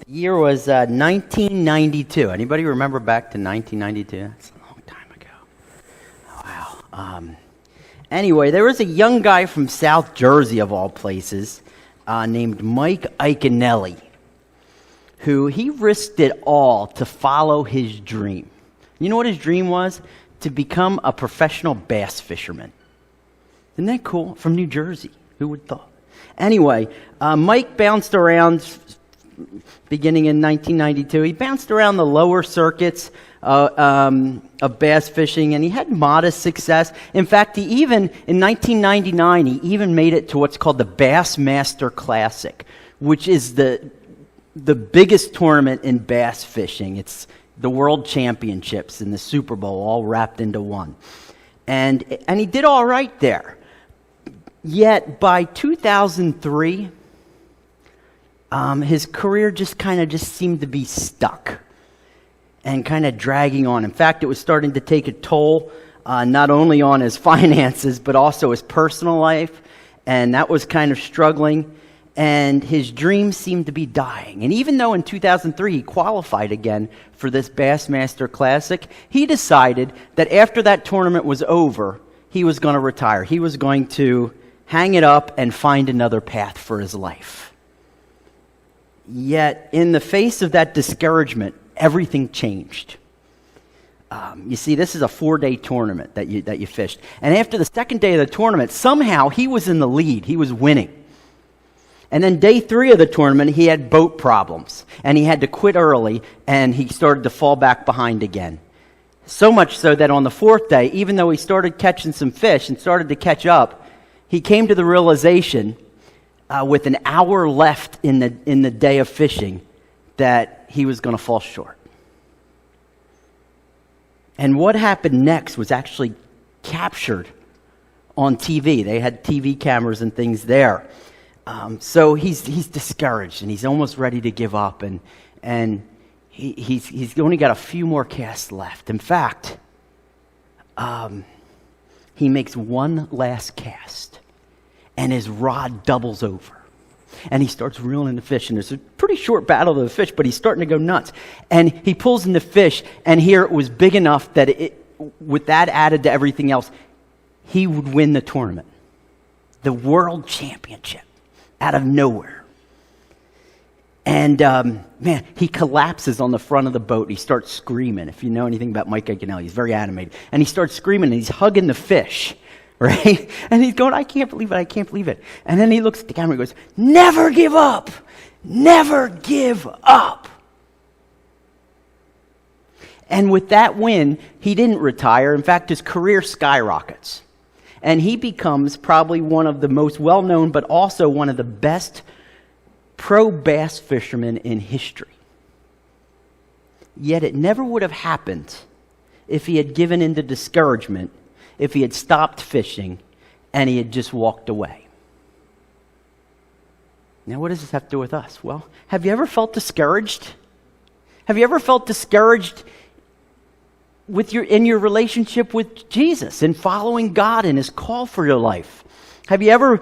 The year was 1992. Anybody remember back to 1992? That's a long time ago. Oh, wow. Anyway, there was a young guy from South Jersey, of all places, named Mike Iaconelli, who he risked it all to follow his dream. You know what his dream was? To become a professional bass fisherman. Isn't that cool? From New Jersey. Who would thought? Anyway, Mike bounced around beginning in 1992. He bounced around the lower circuits of bass fishing, and he had modest success. In fact, in 1999, he even made it to what's called the Bassmaster Classic, which is the biggest tournament in bass fishing. It's the World Championships and the Super Bowl all wrapped into one. And he did all right there. Yet by 2003, his career just seemed to be stuck and kind of dragging on. In fact, it was starting to take a toll, not only on his finances, but also his personal life. And that was kind of struggling. And his dreams seemed to be dying. And even though in 2003 he qualified again for this Bassmaster Classic, he decided that after that tournament was over, he was going to retire. He was going to hang it up and find another path for his life. Yet, in the face of that discouragement, everything changed. You see, this is a 4-day tournament that you fished. And after the second day of the tournament, somehow he was in the lead. He was winning. And then day 3 of the tournament, he had boat problems. And he had to quit early, and he started to fall back behind again. So much so that on the 4th day, even though he started catching some fish and started to catch up, he came to the realization with an hour left in the day of fishing that he was going to fall short. And what happened next was actually captured on TV. They had TV cameras and things there. So he's discouraged and he's almost ready to give up, and he's only got a few more casts left. In fact, he makes one last cast, and his rod doubles over. And he starts reeling in the fish, and there's a pretty short battle to the fish, but he's starting to go nuts. And he pulls in the fish, and here it was big enough that with that added to everything else, he would win the tournament. The World Championship, out of nowhere. And, man, he collapses on the front of the boat. He starts screaming. If you know anything about Mike Iaconelli, he's very animated. And he starts screaming, and he's hugging the fish, right? And he's going, I can't believe it, I can't believe it. And then he looks at the camera and goes, never give up, never give up. And with that win, he didn't retire. In fact, his career skyrockets. And he becomes probably one of the most well-known, but also one of the best pro bass fishermen in history. Yet it never would have happened if he had given in to discouragement, if he had stopped fishing, and he had just walked away. Now, what does this have to do with us? Well, have you ever felt discouraged? Have you ever felt discouraged in your relationship with Jesus, in following God and His call for your life? Have you ever,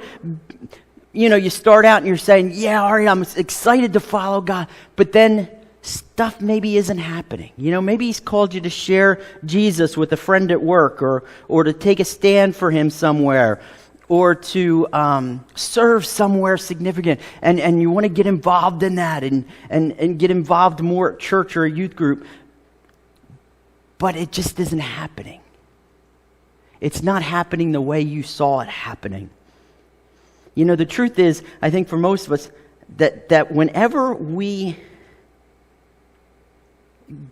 you start out and you're saying, yeah, all right, I'm excited to follow God, but then stuff maybe isn't happening. Maybe He's called you to share Jesus with a friend at work, or to take a stand for Him somewhere, or to serve somewhere significant, and you want to get involved in that and get involved more at church or a youth group. But it just isn't happening. It's not happening the way you saw it happening. The truth is, I think for most of us, that whenever we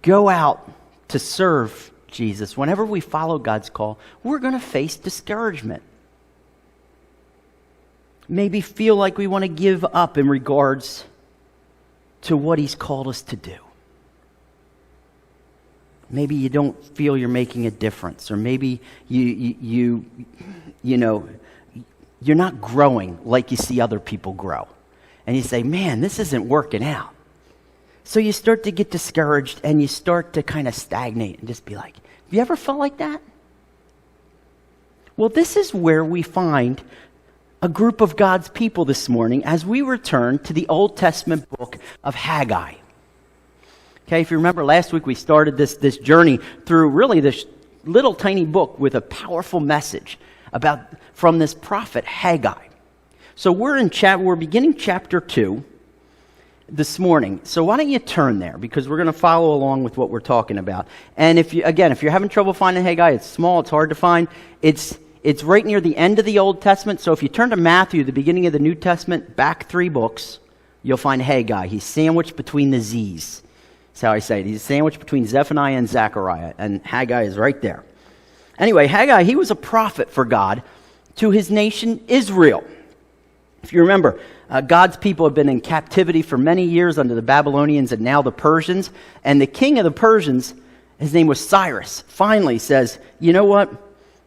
go out to serve Jesus, whenever we follow God's call, we're going to face discouragement. Maybe feel like we want to give up in regards to what He's called us to do. Maybe you don't feel you're making a difference, or maybe you're not growing like you see other people grow. And you say, man, this isn't working out. So you start to get discouraged, and you start to kind of stagnate and just be like, have you ever felt like that? Well, this is where we find a group of God's people this morning as we return to the Old Testament book of Haggai. Okay, if you remember last week we started this journey through really this little tiny book with a powerful message from this prophet Haggai. So we're beginning chapter 2 this morning. So why don't you turn there, because we're going to follow along with what we're talking about. And if you're having trouble finding Haggai, it's small, it's hard to find. It's right near the end of the Old Testament. So if you turn to Matthew, the beginning of the New Testament, back 3 books, you'll find Haggai. He's sandwiched between the Z's. That's how I say it. He's sandwiched between Zephaniah and Zechariah, and Haggai is right there. Anyway, Haggai, he was a prophet for God to his nation Israel. If you remember, God's people have been in captivity for many years under the Babylonians and now the Persians. And the king of the Persians, his name was Cyrus, finally says, you know what?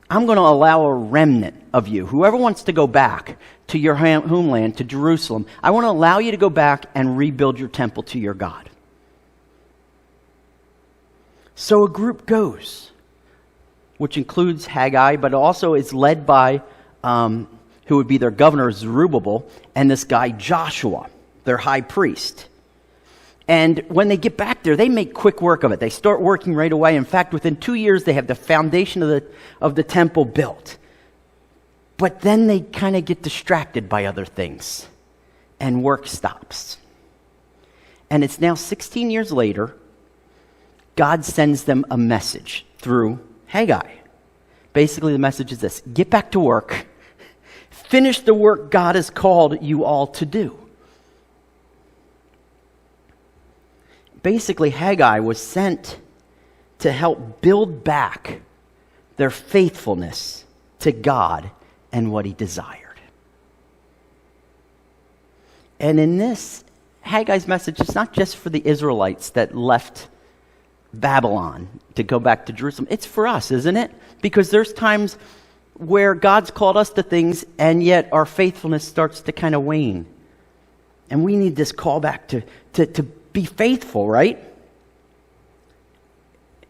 I'm going to allow a remnant of you. Whoever wants to go back to your homeland, to Jerusalem, I want to allow you to go back and rebuild your temple to your God. So a group goes, which includes Haggai, but also is led by who would be their governor, Zerubbabel, and this guy Joshua, their high priest. And when they get back there, they make quick work of it. They start working right away. In fact, within 2 years, they have the foundation of the temple built. But then they kind of get distracted by other things, and work stops. And it's now 16 years later, God sends them a message through Haggai. Basically, the message is this: get back to work. Finish the work God has called you all to do. Basically, Haggai was sent to help build back their faithfulness to God and what he desired. And in this, Haggai's message is not just for the Israelites that left Babylon to go back to Jerusalem. It's for us, isn't it? Because there's times where God's called us to things, and yet our faithfulness starts to kind of wane. And we need this call back to be faithful, right?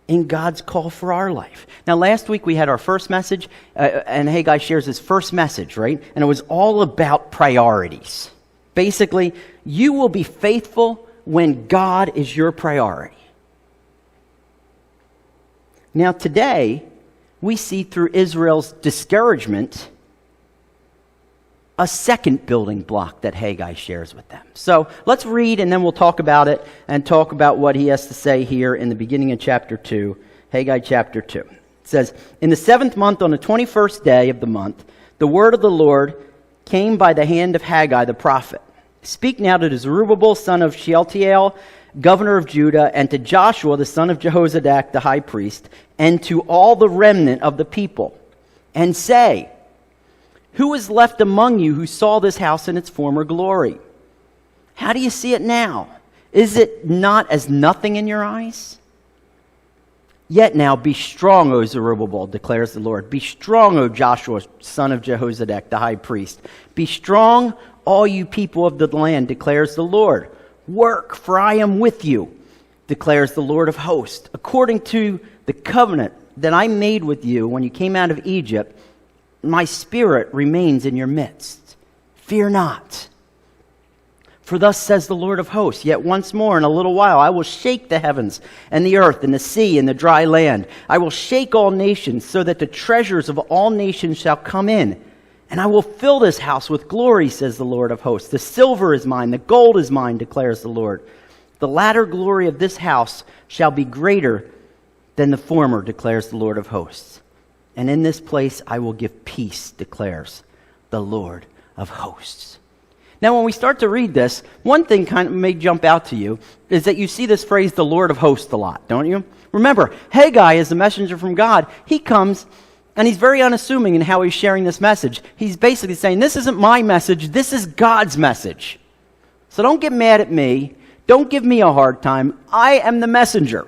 In God's call for our life. Now, last week we had our first message, and Haggai shares his first message, right? And it was all about priorities. Basically, you will be faithful when God is your priority. Now, today, we see through Israel's discouragement a second building block that Haggai shares with them. So let's read, and then we'll talk about it and talk about what he has to say here in the beginning of chapter 2, Haggai chapter 2. It says, in the 7th month, on the 21st day of the month, the word of the Lord came by the hand of Haggai the prophet. Speak now to Zerubbabel, son of Shealtiel, governor of Judah, and to Joshua, the son of Jehozadak, the high priest, and to all the remnant of the people, and say, who is left among you who saw this house in its former glory? How do you see it now? Is it not as nothing in your eyes? Yet now be strong, O Zerubbabel, declares the Lord. Be strong, O Joshua, son of Jehozadak, the high priest. Be strong, all you people of the land, declares the Lord. Work, for I am with you, declares the Lord of hosts. According to the covenant that I made with you when you came out of Egypt, my spirit remains in your midst. Fear not. For thus says the Lord of hosts, yet once more in a little while I will shake the heavens and the earth and the sea and the dry land. I will shake all nations so that the treasures of all nations shall come in. And I will fill this house with glory, says the Lord of hosts. The silver is mine, the gold is mine, declares the Lord. The latter glory of this house shall be greater than the former, declares the Lord of hosts. And in this place I will give peace, declares the Lord of hosts. Now, when we start to read this, one thing kind of may jump out to you is that you see this phrase, the Lord of hosts, a lot, don't you? Remember, Haggai is the messenger from God. He comes, and he's very unassuming in how he's sharing this message. He's basically saying, this isn't my message, this is God's message. So don't get mad at me. Don't give me a hard time. I am the messenger.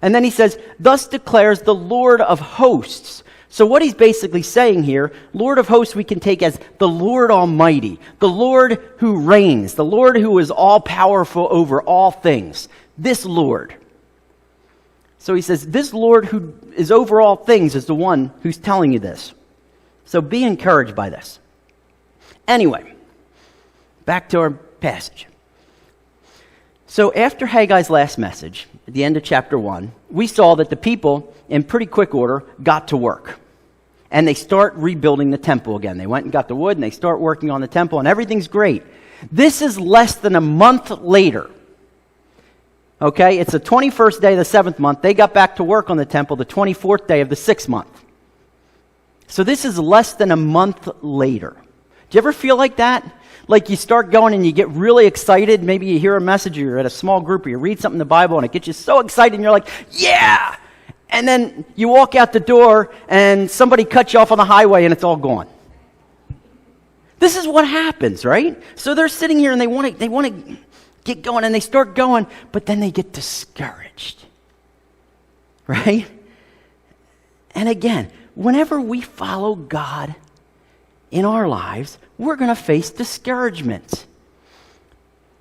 And then he says, thus declares the Lord of hosts. So what he's basically saying here, Lord of hosts we can take as the Lord Almighty, the Lord who reigns, the Lord who is all-powerful over all things. This Lord. So he says, this Lord who is over all things is the one who's telling you this. So be encouraged by this. Anyway, back to our passage. So after Haggai's last message, at the end of chapter 1, we saw that the people, in pretty quick order, got to work. And they start rebuilding the temple again. They went and got the wood, and they start working on the temple, and everything's great. This is less than a month later. Okay, it's the 21st day of the 7th month. They got back to work on the temple the 24th day of the 6th month. So this is less than a month later. Do you ever feel like that? Like you start going and you get really excited. Maybe you hear a message, or you're at a small group, or you read something in the Bible, and it gets you so excited, and you're like, yeah! And then you walk out the door, and somebody cuts you off on the highway, and it's all gone. This is what happens, right? So they're sitting here, and they want to get going, and they start going, but then they get discouraged, right? And again, whenever we follow God in our lives, we're going to face discouragement,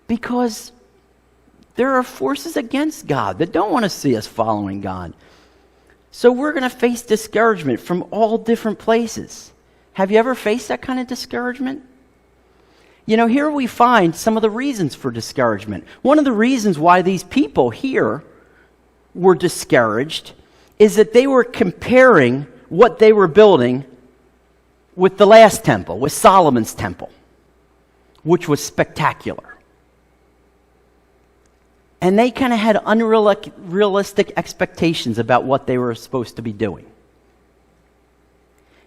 because there are forces against God that don't want to see us following God. So we're going to face discouragement from all different places. Have you ever faced that kind of discouragement? You know, here we find some of the reasons for discouragement. One of the reasons why these people here were discouraged is that they were comparing what they were building with the last temple, with Solomon's temple, which was spectacular. And they kind of had unrealistic expectations about what they were supposed to be doing.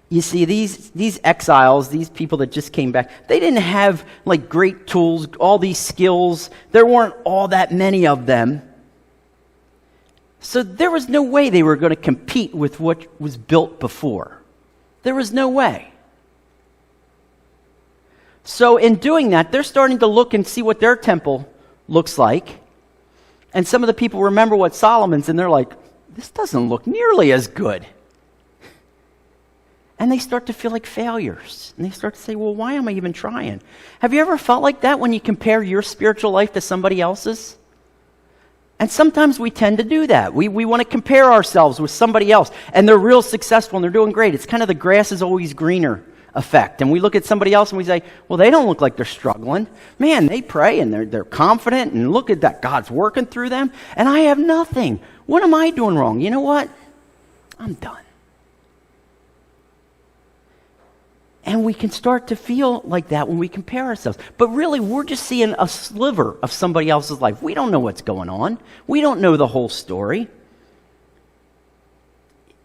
You see, these exiles, these people that just came back, they didn't have like great tools, all these skills. There weren't all that many of them. So there was no way they were going to compete with what was built before. There was no way. So in doing that, they're starting to look and see what their temple looks like. And some of the people remember what Solomon's, and they're like, this doesn't look nearly as good. And they start to feel like failures. And they start to say, well, why am I even trying? Have you ever felt like that when you compare your spiritual life to somebody else's? And sometimes we tend to do that. We want to compare ourselves with somebody else, and they're real successful, and they're doing great. It's kind of the grass is always greener effect. And we look at somebody else and we say, well, they don't look like they're struggling. Man, they pray, and they're confident, and look at that. God's working through them, and I have nothing. What am I doing wrong? You know what? I'm done. And we can start to feel like that when we compare ourselves. But really, we're just seeing a sliver of somebody else's life. We don't know what's going on. We don't know the whole story.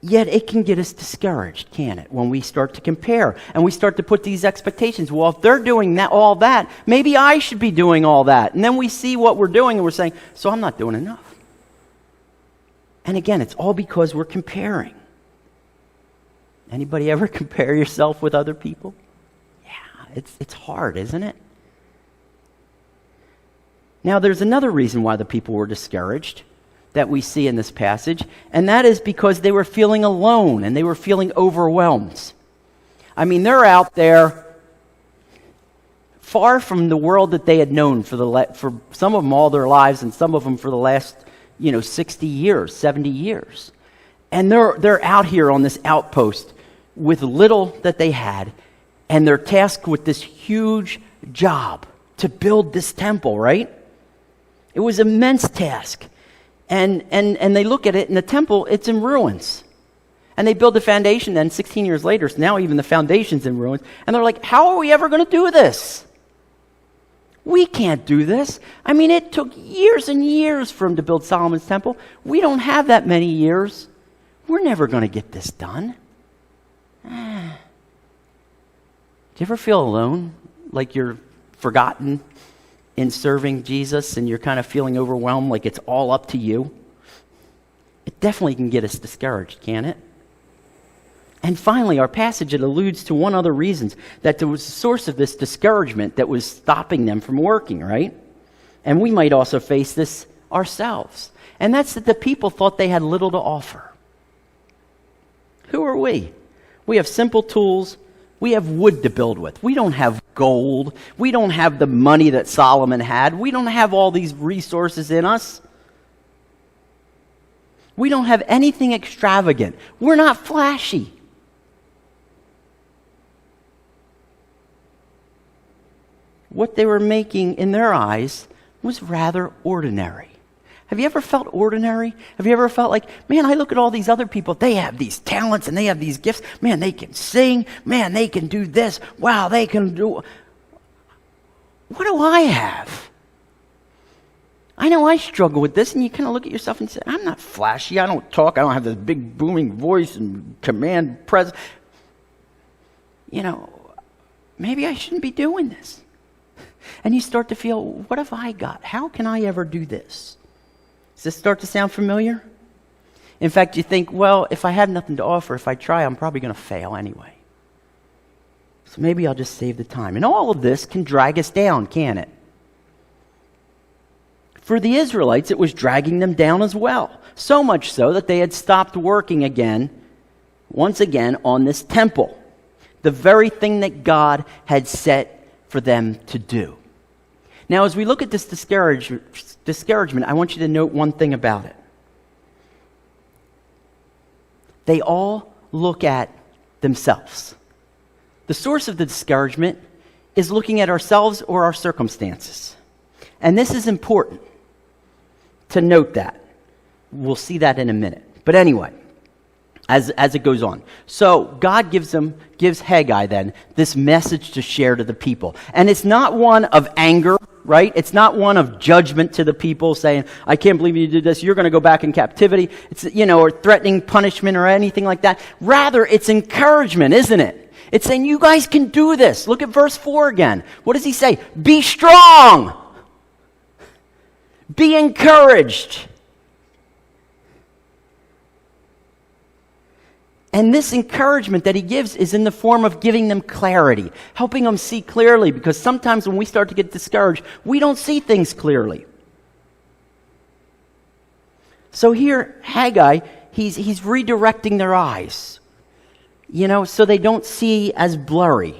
Yet it can get us discouraged, can't it? When we start to compare and we start to put these expectations. Well, if they're doing that, all that, maybe I should be doing all that. And then we see what we're doing and we're saying, so I'm not doing enough. And again, it's all because we're comparing. Anybody ever compare yourself with other people? Yeah, it's hard, isn't it? Now, there's another reason why the people were discouraged that we see in this passage, and that is because they were feeling alone and they were feeling overwhelmed. I mean, they're out there far from the world that they had known for some of them all their lives, and some of them for the last 60 years, 70 years. And they're out here on this outpost with little that they had, and they're tasked with this huge job to build this temple, right? It was an immense task. And they look at it, and the temple, it's in ruins. And they build the foundation, then 16 years later, so now even the foundation's in ruins. And they're like, how are we ever going to do this? We can't do this. I mean, it took years and years for them to build Solomon's temple. We don't have that many years. We're never going to get this done. Do you ever feel alone? Like you're forgotten in serving Jesus and you're kind of feeling overwhelmed, like it's all up to you? It definitely can get us discouraged, can't it? And finally, our passage, it alludes to one other reason that there was a source of this discouragement that was stopping them from working, right? And we might also face this ourselves. And that's that the people thought they had little to offer. Who are we? We have simple tools. We have wood to build with. We don't have gold. We don't have the money that Solomon had. We don't have all these resources in us. We don't have anything extravagant. We're not flashy. what they were making in their eyes was rather ordinary. Have you ever felt ordinary? Have you ever felt like, man, I look at all these other people, they have these talents and they have these gifts. Man, they can sing. Man, they can do this. Wow, they can do... What do I have? I know I struggle with this, and you kind of look at yourself and say, I'm not flashy. I don't talk. I don't have this big booming voice and command presence. You know, maybe I shouldn't be doing this. And you start to feel, what have I got? How can I ever do this? Does this start to sound familiar? In fact, you think, well, if I have nothing to offer, if I try, I'm probably going to fail anyway. So maybe I'll just save the time. And all of this can drag us down, can't it? For the Israelites, it was dragging them down as well. So much so that they had stopped working once again, on this temple. The very thing that God had set for them to do. Now, as we look at this discouragement, I want you to note one thing about it. They all look at themselves. The source of the discouragement is looking at ourselves or our circumstances. And this is important to note that. We'll see that in a minute. But anyway, as it goes on. So God gives Haggai then this message to share to the people. And it's not one of anger, right? It's not one of judgment to the people saying, I can't believe you did this. You're going to go back in captivity. It's, or threatening punishment or anything like that. Rather, it's encouragement, isn't it? It's saying, you guys can do this. Look at verse 4 again. What does he say? Be strong. Be encouraged. And this encouragement that he gives is in the form of giving them clarity, helping them see clearly, because sometimes when we start to get discouraged, we don't see things clearly. So here, Haggai, he's redirecting their eyes, so they don't see as blurry,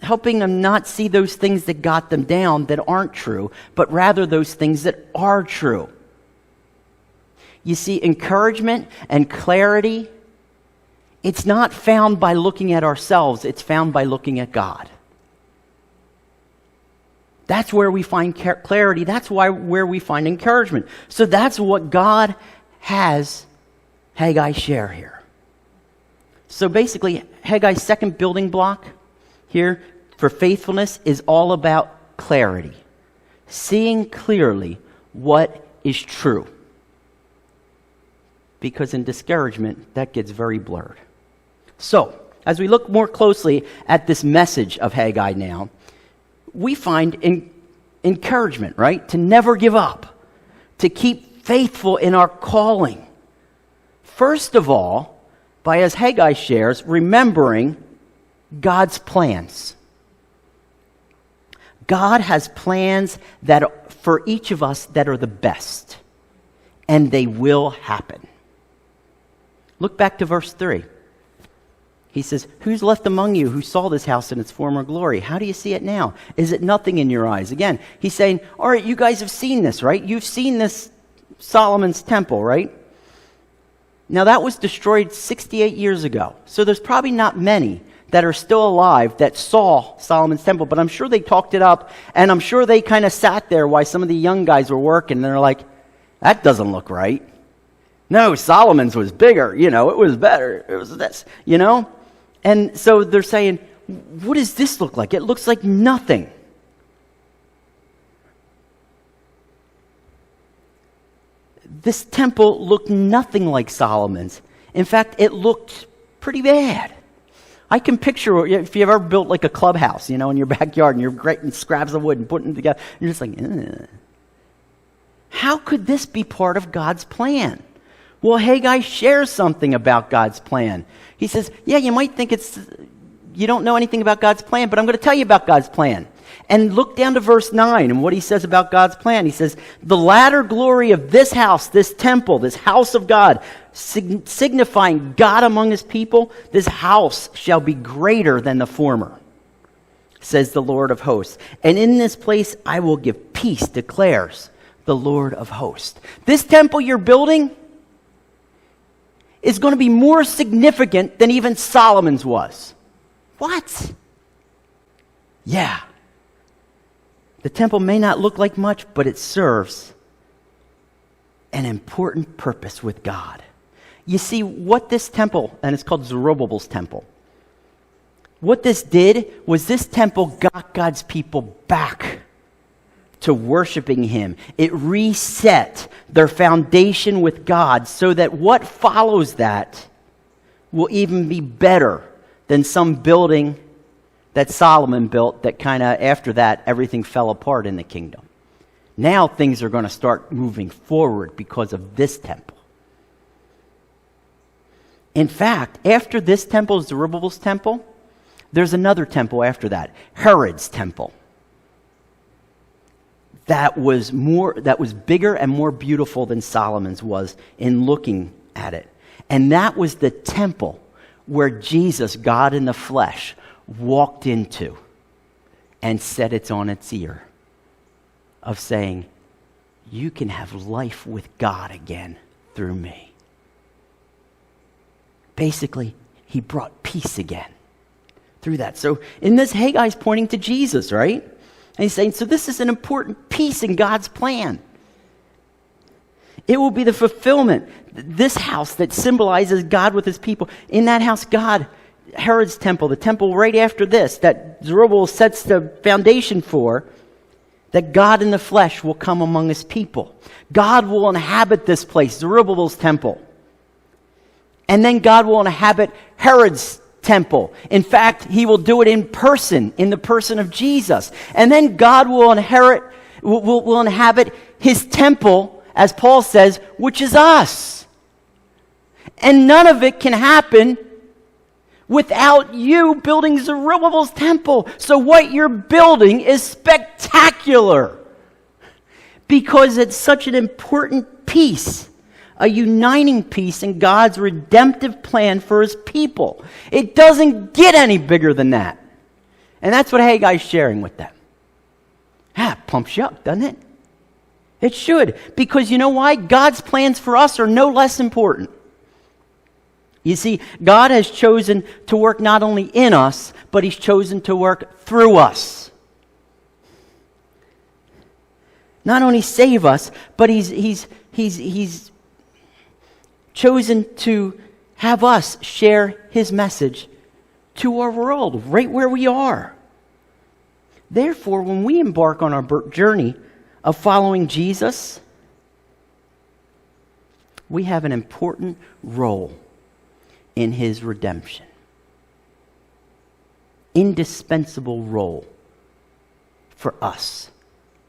helping them not see those things that got them down that aren't true, but rather those things that are true. You see, encouragement and clarity, it's not found by looking at ourselves, it's found by looking at God. That's where we find clarity, that's where we find encouragement. So that's what God has Haggai share here. So basically, Haggai's second building block here for faithfulness is all about clarity. Seeing clearly what is true. Because in discouragement, that gets very blurred. So, as we look more closely at this message of Haggai now, we find encouragement, right? To never give up, to keep faithful in our calling. First of all, as Haggai shares, remembering God's plans. God has plans that for each of us that are the best, and they will happen. Look back to verse 3. He says, who's left among you who saw this house in its former glory? How do you see it now? Is it nothing in your eyes? Again, he's saying, all right, you guys have seen this, right? You've seen this Solomon's temple, right? Now that was destroyed 68 years ago. So there's probably not many that are still alive that saw Solomon's temple, but I'm sure they talked it up, and I'm sure they kind of sat there while some of the young guys were working, and they're like, that doesn't look right. No, Solomon's was bigger, it was better, it was this, And so they're saying, what does this look like? It looks like nothing. This temple looked nothing like Solomon's. In fact, it looked pretty bad. I can picture, if you ever built like a clubhouse, in your backyard, and you're grating scraps of wood and putting it together, you're just like, ugh. How could this be part of God's plan? Well, Haggai shares something about God's plan. He says, yeah, you might think you don't know anything about God's plan, but I'm going to tell you about God's plan. And look down to verse 9 and what he says about God's plan. He says, the latter glory of this house, this temple, this house of God, signifying God among his people, this house shall be greater than the former, says the Lord of hosts. And in this place I will give peace, declares the Lord of hosts. This temple you're building is going to be more significant than even Solomon's was. What? Yeah. The temple may not look like much, but it serves an important purpose with God. You see, what this temple, and it's called Zerubbabel's temple, what this did was this temple got God's people back to worshiping him. It reset their foundation with God so that what follows that will even be better than some building that Solomon built that kind of, after that, everything fell apart in the kingdom. Now things are going to start moving forward because of this temple. In fact, after this temple, Zerubbabel's temple, there's another temple after that, Herod's temple. That was bigger and more beautiful than Solomon's was in looking at it. And that was the temple where Jesus, God in the flesh, walked into and set it on its ear of saying, you can have life with God again through me. Basically, he brought peace again through that. So in this, Haggai's pointing to Jesus, right? And he's saying, so this is an important piece in God's plan. It will be the fulfillment. This house that symbolizes God with his people. In that house, God, Herod's temple, the temple right after this, that Zerubbabel sets the foundation for, that God in the flesh will come among his people. God will inhabit this place, Zerubbabel's temple. And then God will inhabit Herod's temple. In fact, he will do it in person, in the person of Jesus. And then God will inhabit his temple, as Paul says, which is us. And none of it can happen without you building Zerubbabel's temple. So what you're building is spectacular because it's such an important piece, a uniting piece in God's redemptive plan for his people. It doesn't get any bigger than that. And that's what Haggai's sharing with them. It pumps you up, doesn't it? It should, because you know why? God's plans for us are no less important. You see, God has chosen to work not only in us, but he's chosen to work through us. Not only save us, but he's chosen to have us share his message to our world, right where we are. Therefore, when we embark on our journey of following Jesus, we have an important role in his redemption. Indispensable role for us.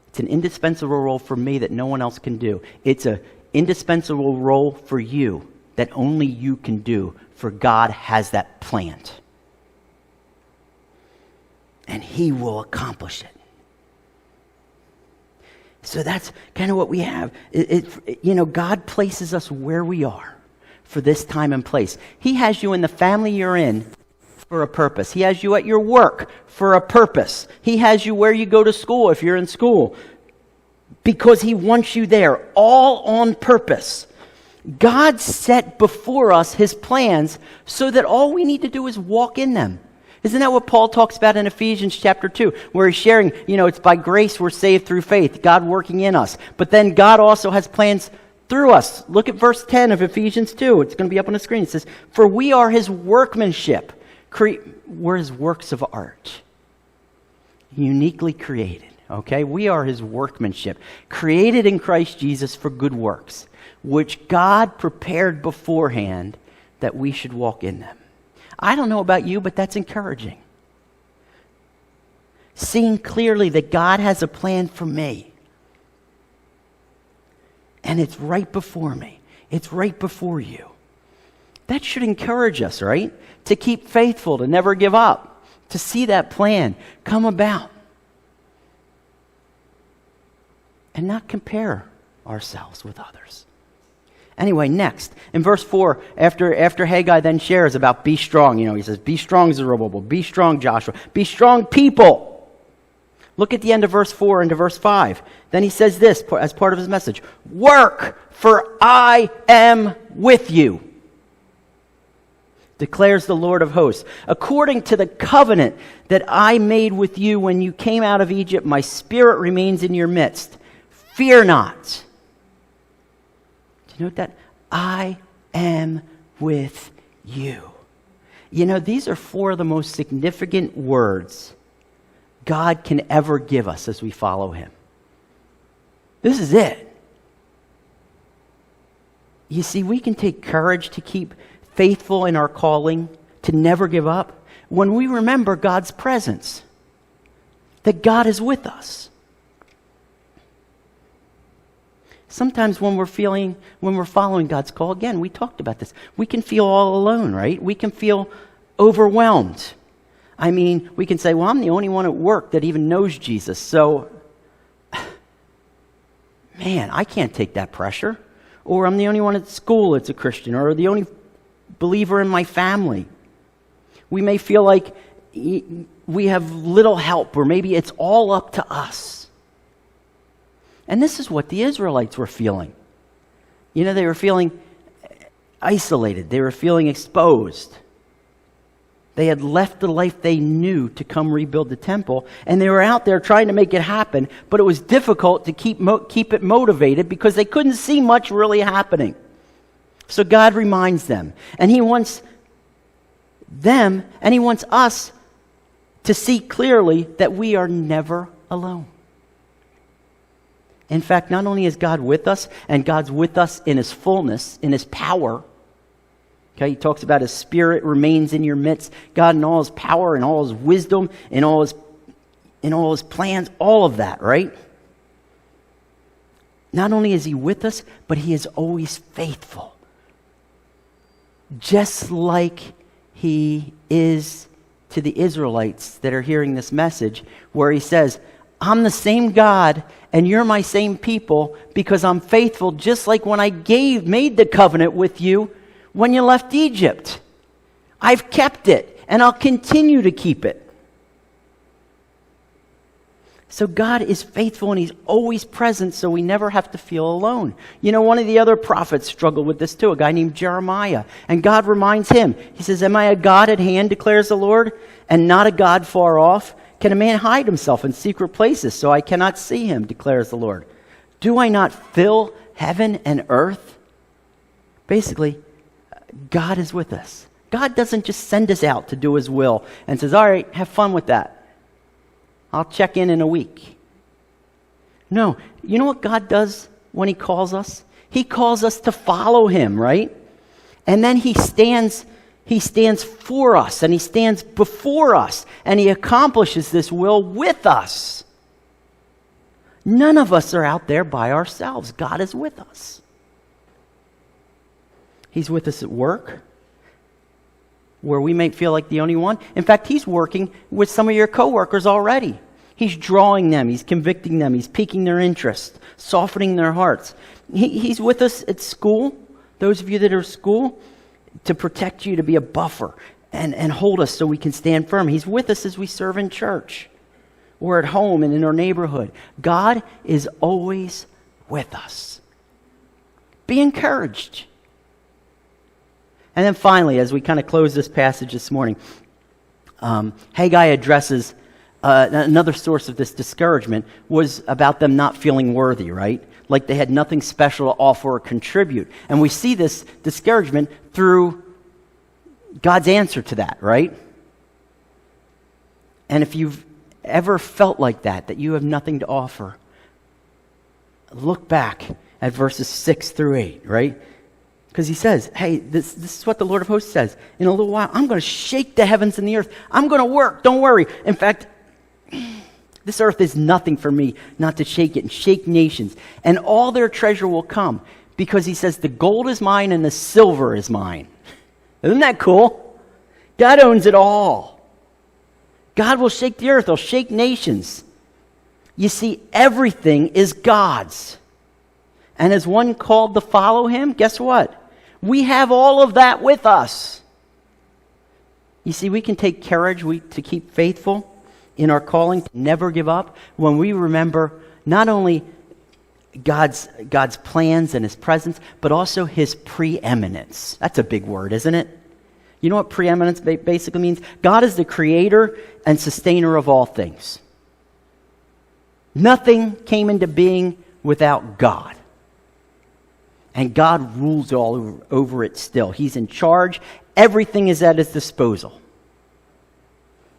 It's an indispensable role for me that no one else can do. It's an indispensable role for you that only you can do, for God has that planned. And he will accomplish it. So that's kind of what we have. God places us where we are for this time and place. He has you in the family you're in for a purpose. He has you at your work for a purpose. He has you where you go to school if you're in school, because he wants you there, all on purpose. God set before us his plans so that all we need to do is walk in them. Isn't that what Paul talks about in Ephesians chapter 2, where he's sharing, it's by grace we're saved through faith, God working in us. But then God also has plans through us. Look at verse 10 of Ephesians 2. It's going to be up on the screen. It says, for we are his workmanship. We're his works of art. Uniquely created. Okay? We are his workmanship. Created in Christ Jesus for good works, which God prepared beforehand that we should walk in them. I don't know about you, but that's encouraging. Seeing clearly that God has a plan for me. And it's right before me. It's right before you. That should encourage us, right? To keep faithful, to never give up, to see that plan come about. And not compare ourselves with others. Anyway, next, in verse 4, after Haggai then shares about be strong, he says, be strong, Zerubbabel, be strong, Joshua, be strong, people. Look at the end of verse 4 into verse 5. Then he says this as part of his message, work, for I am with you. declares the Lord of hosts. According to the covenant that I made with you when you came out of Egypt, my spirit remains in your midst. Fear not. Do you note that? I am with you. You know, these are four of the most significant words God can ever give us as we follow him. This is it. You see, we can take courage to keep faithful in our calling, to never give up, when we remember God's presence, that God is with us. Sometimes when we're following God's call, again, we talked about this, we can feel all alone, right? We can feel overwhelmed. I mean, we can say, well, I'm the only one at work that even knows Jesus, so, man, I can't take that pressure. Or I'm the only one at school that's a Christian, or the only believer in my family. We may feel like we have little help, or maybe it's all up to us. And this is what the Israelites were feeling. You know, they were feeling isolated. They were feeling exposed. They had left the life they knew to come rebuild the temple, and they were out there trying to make it happen, but it was difficult to keep it motivated because they couldn't see much really happening. So God reminds them, and he wants them, and he wants us to see clearly that we are never alone. In fact, not only is God with us, and God's with us in his fullness, in his power. Okay, he talks about his spirit remains in your midst. God in all his power and all his wisdom and all his plans, all of that, right? Not only is he with us, but he is always faithful. Just like he is to the Israelites that are hearing this message, where he says, I'm the same God and you're my same people because I'm faithful, just like when I made the covenant with you when you left Egypt. I've kept it, and I'll continue to keep it. So God is faithful, and he's always present, so we never have to feel alone. You know, one of the other prophets struggled with this too, a guy named Jeremiah. And God reminds him, he says, am I a God at hand, declares the Lord, and not a God far off? Can a man hide himself in secret places so I cannot see him, declares the Lord? Do I not fill heaven and earth? Basically, God is with us. God doesn't just send us out to do his will and says, all right, have fun with that. I'll check in a week. No, you know what God does when he calls us? He calls us to follow him, right? And then he stands for us, and he stands before us, and he accomplishes this will with us. None of us are out there by ourselves. God is with us. He's with us at work, where we may feel like the only one. In fact, he's working with some of your coworkers already. He's drawing them. He's convicting them. He's piquing their interest, softening their hearts. He's with us at school, those of you that are at school, to protect you, to be a buffer and hold us so we can stand firm. He's with us as we serve in church or at home and in our neighborhood. God is always with us. Be encouraged. And then finally, as we kind of close this passage this morning, Haggai addresses another source of this discouragement was about them not feeling worthy, right? Like they had nothing special to offer or contribute. And we see this discouragement through God's answer to that, right? And if you've ever felt like that you have nothing to offer, look back at verses 6 through 8, right? Because he says, hey, this is what the Lord of hosts says. In a little while, I'm going to shake the heavens and the earth. I'm going to work. Don't worry. In fact, this earth is nothing for me not to shake it and shake nations. And all their treasure will come. Because he says, the gold is mine and the silver is mine. Isn't that cool? God owns it all. God will shake the earth. He'll shake nations. You see, everything is God's. And as one called to follow him, guess what? We have all of that with us. You see, we can take courage to keep faithful in our calling, to never give up, when we remember not only God's plans and his presence, but also his preeminence. That's a big word, isn't it? You know what preeminence basically means? God is the creator and sustainer of all things. Nothing came into being without God. And God rules all over it still. He's in charge. Everything is at his disposal.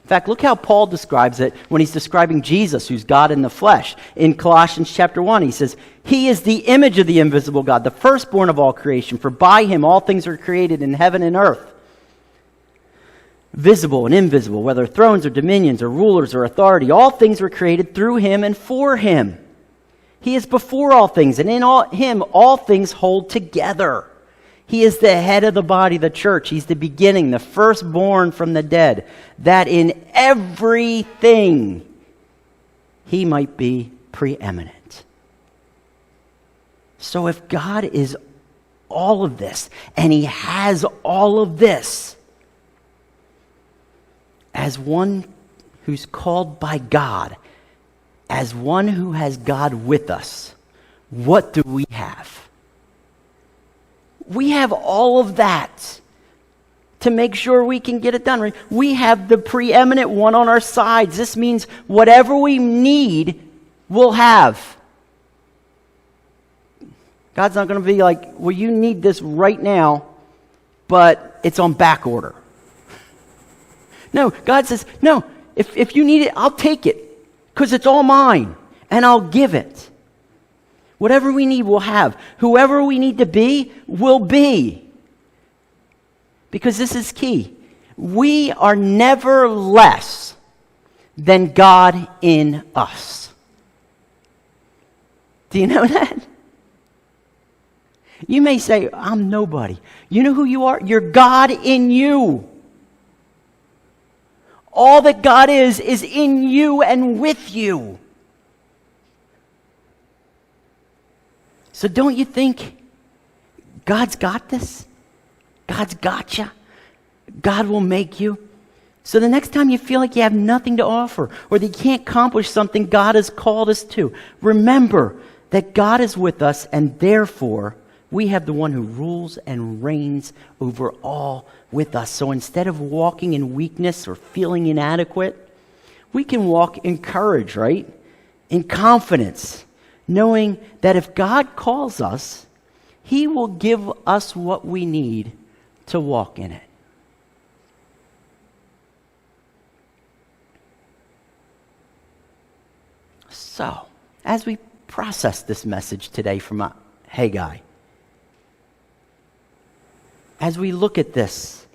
In fact, look how Paul describes it when he's describing Jesus, who's God in the flesh. In Colossians chapter 1, he says, "He is the image of the invisible God, the firstborn of all creation, for by him all things are created in heaven and earth, visible and invisible, whether thrones or dominions or rulers or authority. All things were created through him and for him. He is before all things, and in him all things hold together. He is the head of the body, the church. He's the beginning, the firstborn from the dead, that in everything he might be preeminent." So if God is all of this, and he has all of this, as one who's called by God, as one who has God with us, what do we have? We have all of that to make sure we can get it done. Right? We have the preeminent one on our sides. This means whatever we need, we'll have. God's not going to be like, well, you need this right now, but it's on back order. No, God says, no, if you need it, I'll take it, because it's all mine, and I'll give it. Whatever we need, we'll have. Whoever we need to be, will be. Because this is key. We are never less than God in us. Do you know that? You may say, I'm nobody. You know who you are? You're God in you. All that God is in you and with you. So don't you think God's got this? God's got you. God will make you. So the next time you feel like you have nothing to offer or that you can't accomplish something God has called us to, remember that God is with us, and therefore we have the one who rules and reigns over all with us. So instead of walking in weakness or feeling inadequate, we can walk in courage, right? In confidence, knowing that if God calls us, he will give us what we need to walk in it. So, as we process this message today from Haggai, as we look at this,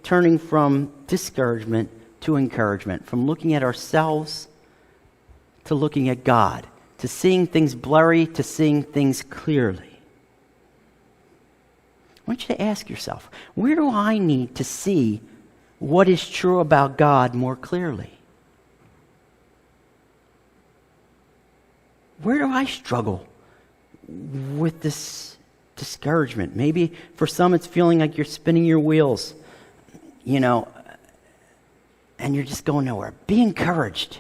turning from discouragement to encouragement, from looking at ourselves to looking at God, to seeing things blurry to seeing things clearly, I want you to ask yourself, where do I need to see what is true about God more clearly? Where do I struggle with this discouragement? Maybe for some it's feeling like you're spinning your wheels, and you're just going nowhere. Be encouraged.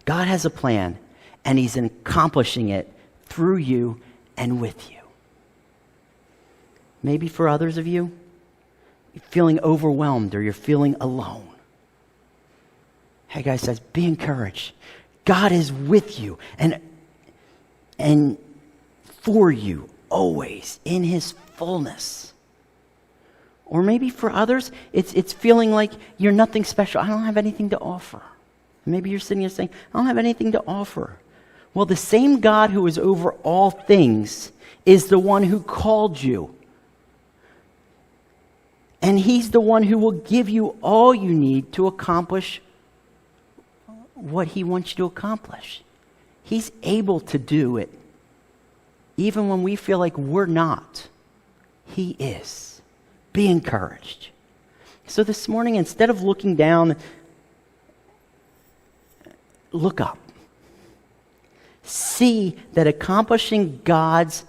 God has a plan, and he's accomplishing it through you and with you. Maybe for others of you, you're feeling overwhelmed or you're feeling alone. Haggai says, be encouraged. God is with you and for you always in his fullness. Or maybe for others, it's feeling like you're nothing special. I don't have anything to offer. Maybe you're sitting here saying, I don't have anything to offer. Well, the same God who is over all things is the one who called you. And he's the one who will give you all you need to accomplish what he wants you to accomplish. He's able to do it. Even when we feel like we're not, he is. Be encouraged. So this morning, instead of looking down, look up. See that accomplishing God's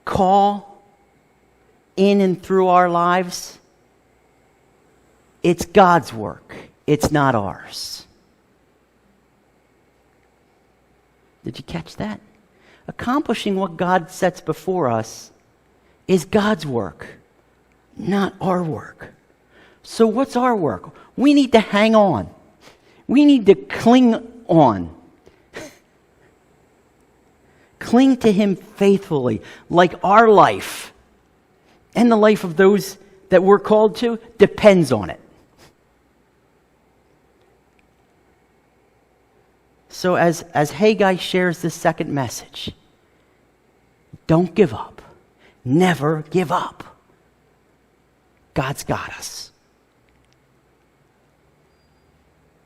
call in and through our lives, it's God's work. It's not ours. Did you catch that? Accomplishing what God sets before us is God's work, not our work. So what's our work? We need to hang on. We need to cling on. Cling to him faithfully, like our life and the life of those that we're called to depends on it. So as Haggai shares this second message, don't give up. Never give up. God's got us.